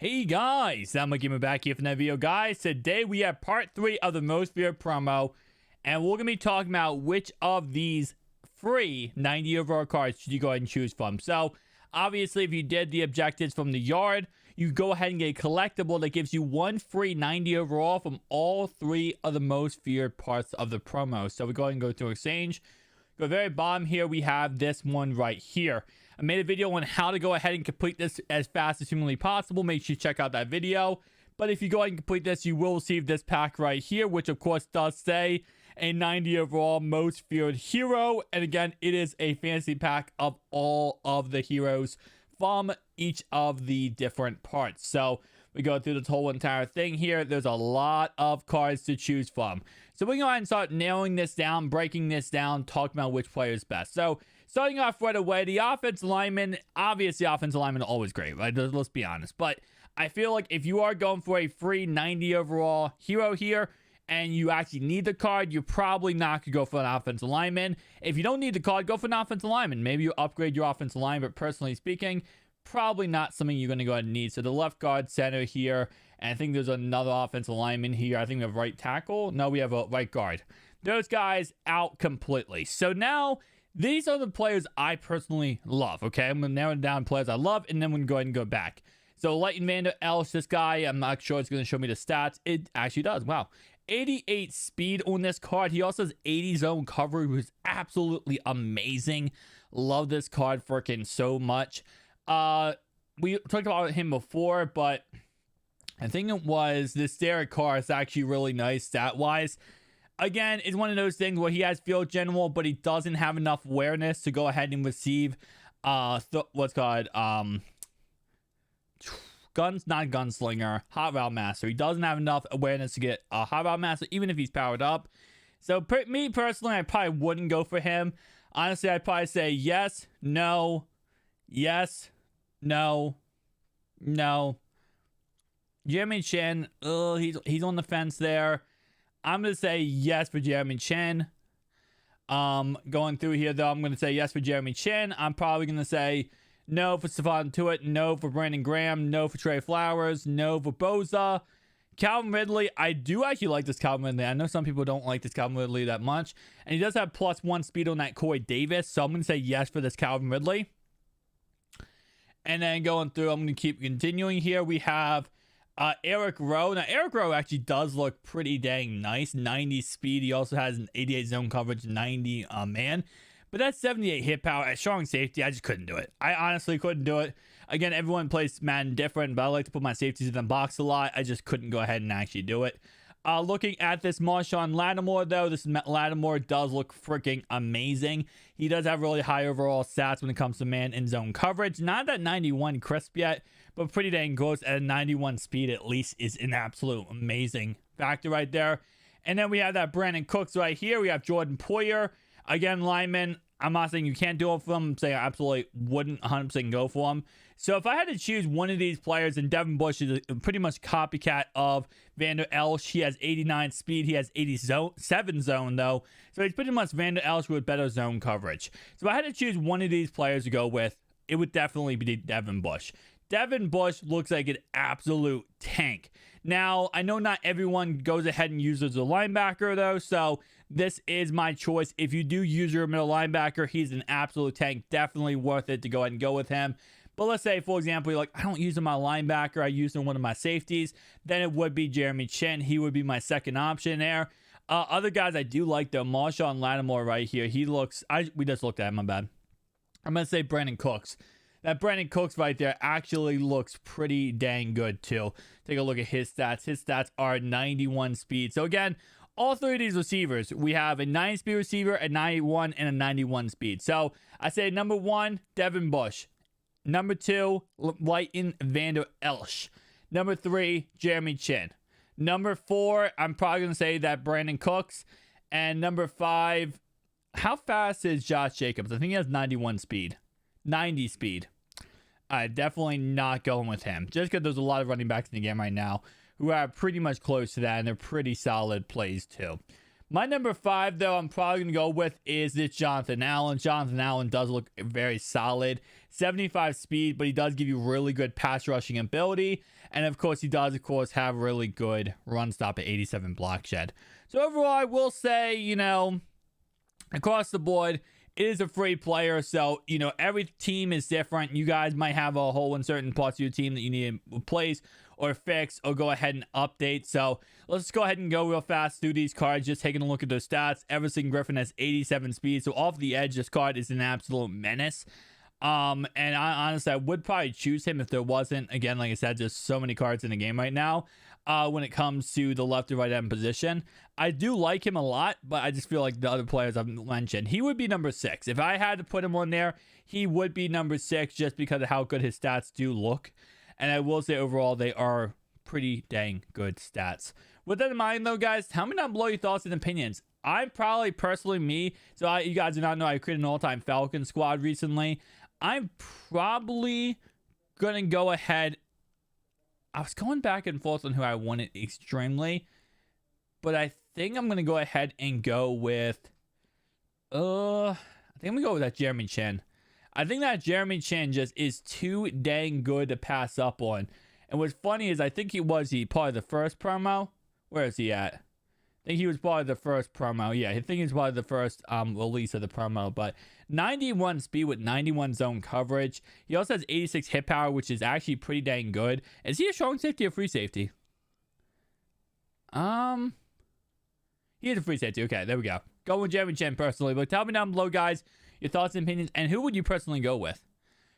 Hey guys, I'm Gamer back here for another video. Guys, today we have part 3 of the most feared promo, and we're going to be talking about which of these free 90 overall cards should you go ahead and choose from. So, obviously, if you did the objectives from the yard, you go ahead and get a collectible that gives you one free 90 overall from all 3 of the most feared parts of the promo. So, we go ahead and go to exchange. Go to the very bottom here, we have this one right here. I made a video on how to go ahead and complete this as fast as humanly possible. Make sure you check out that video. But if you go ahead and complete this, you will receive this pack right here, which of course does say a 90 overall most feared hero. And again, it is a fantasy pack of all of the heroes from each of the different parts. So we go through this whole entire thing here. There's a lot of cards to choose from. So we can go ahead and start narrowing this down, breaking this down, talking about which player is best. So starting off right away, the offensive lineman, obviously offensive lineman are always great, right? Let's be honest. But I feel like if you are going for a free 90 overall hero here and you actually need the card, you're probably not going to go for an offensive lineman. If you don't need the card, go for an offensive lineman. Maybe you upgrade your offensive line, but personally speaking, probably not something you're going to go ahead and need. So the left guard, center here, and I think there's another offensive lineman here. I think we have right tackle. No, we have a right guard. Those guys out completely. So now these are the players I personally love, okay? I'm going to narrow down players I love, and then we're going to go ahead and go back. So Lattimore, Ells, this guy, I'm not sure it's going to show me the stats. It actually does. Wow. 88 speed on this card. He also has 80 zone coverage, which is absolutely amazing. Love this card freaking so much. We talked about him before, but I think it was this Derek Carr is actually really nice stat-wise. Again, it's one of those things where he has field general, but he doesn't have enough awareness to go ahead and receive what's called not gunslinger, hot route master. He doesn't have enough awareness to get a hot route master, even if he's powered up. So me personally, I probably wouldn't go for him. Honestly, I'd probably say yes, no, yes, no, no. Jeremy Chin, he's on the fence there. I'm going to say yes for Jeremy Chin. Going through here, though, I'm going to say yes for Jeremy Chin. I'm probably going to say no for Stephon Tuitt, no for Brandon Graham, no for Trey Flowers, no for Boza. Calvin Ridley, I do actually like this Calvin Ridley. I know some people don't like this Calvin Ridley that much. And he does have +1 speed on that Corey Davis. So I'm going to say yes for this Calvin Ridley. And then going through, I'm going to keep continuing here. We have Eric Rowe. Now, Eric Rowe actually does look pretty dang nice. 90 speed. He also has an 88 zone coverage, 90 man. But that's 78 hit power. At strong safety, I just couldn't do it. I honestly couldn't do it. Again, everyone plays Madden different, but I like to put my safeties in the box a lot. I just couldn't go ahead and actually do it. Looking at this Marshawn Lattimore, though, this Lattimore does look freaking amazing. He does have really high overall stats when it comes to man and zone coverage. Not that 91 crisp yet, but pretty dang close. At a 91 speed, at least, is an absolute amazing factor right there. And then we have that Brandon Cooks right here. We have Jordan Poyer. Again, lineman. I'm not saying you can't do it for him. I'm saying I absolutely wouldn't 100% go for him. So if I had to choose one of these players, and Devin Bush is pretty much copycat of Vander Esch. He has 89 speed. He has 87 zone, though. So he's pretty much Vander Esch with better zone coverage. So if I had to choose one of these players to go with, it would definitely be Devin Bush. Devin Bush looks like an absolute tank. Now, I know not everyone goes ahead and uses a linebacker, though, so this is my choice. If you do use your middle linebacker, he's an absolute tank. Definitely worth it to go ahead and go with him. But let's say, for example, you're like, I don't use him my linebacker. I use him one of my safeties. Then it would be Jeremy Chin. He would be my second option there. Other guys I do like, though, Marshawn Lattimore right here. He looks, we just looked at him, my bad. I'm going to say Brandon Cooks. That Brandon Cooks right there actually looks pretty dang good, too. Take a look at his stats. His stats are 91 speed. So, again, all 3 of these receivers, we have a 90 speed receiver, a 91, and a 91 speed. So, I say number 1, Devin Bush. Number 2, Leighton Vander Esch. Number 3, Jeremy Chin. Number 4, I'm probably going to say that Brandon Cooks. And number 5, how fast is Josh Jacobs? I think he has 91 speed. 90 speed. Definitely not going with him. Just because there's a lot of running backs in the game right now who are pretty much close to that, and they're pretty solid plays too. My number 5, though, I'm probably going to go with is this Jonathan Allen. Jonathan Allen does look very solid. 75 speed, but he does give you really good pass rushing ability. And, of course, he does, of course, have really good run stop at 87 block shed. So, overall, I will say, you know, across the board, it is a free player. So, you know, every team is different. You guys might have a hole in certain parts of your team that you need to replace or fix or go ahead and update. So let's go ahead and go real fast through these cards, just taking a look at those stats. Everson Griffin has 87 speed. So off the edge, this card is an absolute menace. And honestly, I would probably choose him if there wasn't, again, like I said, there's so many cards in the game right now. When it comes to the left or right end position, I do like him a lot, but I just feel like the other players I've mentioned, he would be number 6. If I had to put him on there, he would be number 6 just because of how good his stats do look. And I will say overall, they are pretty dang good stats. With that in mind, though, guys, tell me down below your thoughts and opinions. I'm probably personally me. So you guys do not know I created an all-time Falcon squad recently. I'm probably going to go ahead. I was going back and forth on who I wanted extremely. But I think I'm going to go ahead and go with. I think I'm going to go with that Jeremy Chin. I think that Jeremy Chin just is too dang good to pass up on. And what's funny is I think he part of the first promo. Where is he at? I think he was part of the first promo. Yeah, I think he's part of the first release of the promo. But 91 speed with 91 zone coverage. He also has 86 hit power, which is actually pretty dang good. Is he a strong safety or free safety? He is a free safety. Okay, there we go. Go with Jeremy Chin personally. But tell me down below, guys, your thoughts and opinions, and who would you personally go with?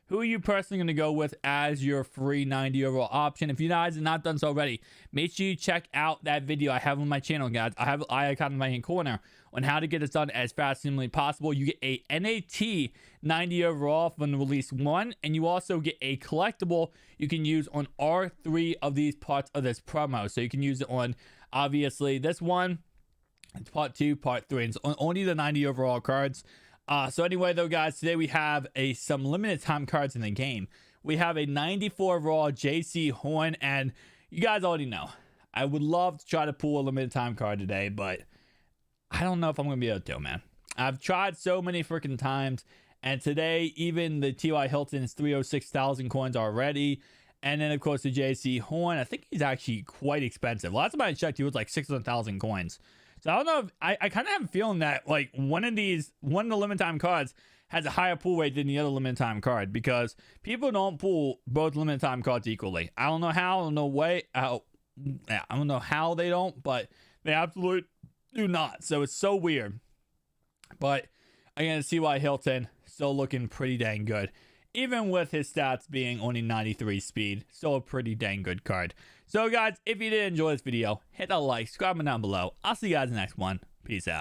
Who are you personally going to go with as your free 90 overall option? If you guys have not done so already, make sure you check out that video I have on my channel, guys. I have an icon in my hand corner on how to get this done as fast as humanly possible. You get a NAT 90 overall from release 1, and you also get a collectible you can use on R3 of these parts of this promo. So you can use it on, obviously, this one. It's part 2, part 3. It's only the 90 overall cards. So anyway, though, guys, today we have some limited time cards in the game. We have a 94 overall JC Horn, and you guys already know. I would love to try to pull a limited time card today, but I don't know if I'm going to be able to, man. I've tried so many freaking times, and today, even the T.Y. Hilton is 306,000 coins already. And then, of course, the JC Horn, I think he's actually quite expensive. Last time I checked, he was like 600,000 coins. So I don't know if I kind of have a feeling that like one of the limited time cards has a higher pull rate than the other limited time card, because people don't pull both limited time cards equally. I don't know how, I don't know how they don't, but they absolutely do not. So it's so weird. But again, T.Y. Hilton still looking pretty dang good. Even with his stats being only 93 speed, still a pretty dang good card. So guys, if you did enjoy this video, hit that like, subscribe down below. I'll see you guys in the next one. Peace out.